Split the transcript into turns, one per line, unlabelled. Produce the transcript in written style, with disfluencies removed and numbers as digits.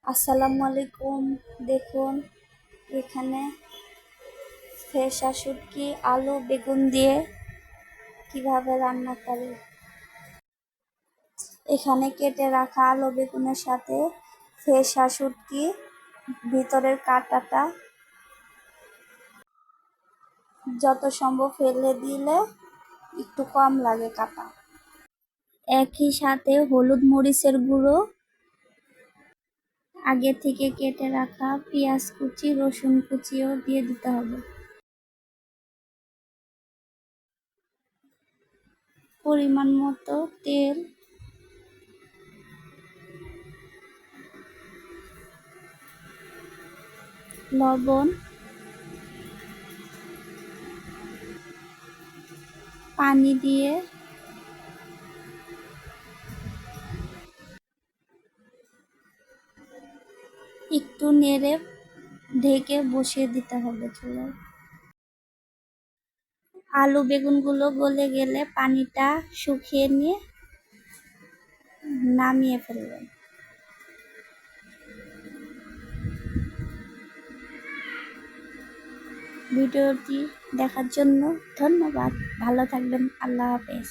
আসসালামু আলাইকুম। দেখুন এখানে ফেসা শুটকি আলু বেগুন দিয়ে কিভাবে রান্না করে। এখানে কেটে রাখা আলু বেগুনের সাথে ফেসা শুটকি ভিতরের কাঁটাটা যত সম্ভব ফেলে দিলে একটু কম লাগে কাটা। একই সাথে হলুদ মরিচের গুঁড়ো, আগে থেকে কেটে রাখা পেঁয়াজ কুচি রসুন কুচিও দিয়ে দিতে হবে। পরিমাণ মতো তেল, লবণ, পানি দিয়ে একটু নেড়ে ঢেকে বসিয়ে দিতে হবে চুলায়। আলু বেগুনগুলো গলে গেলে পানিটা শুকিয়ে নিয়ে নামিয়ে ফেলবেন। ভিডিওটি দেখার জন্য ধন্যবাদ। ভালো থাকবেন। আল্লাহ হাফেজ।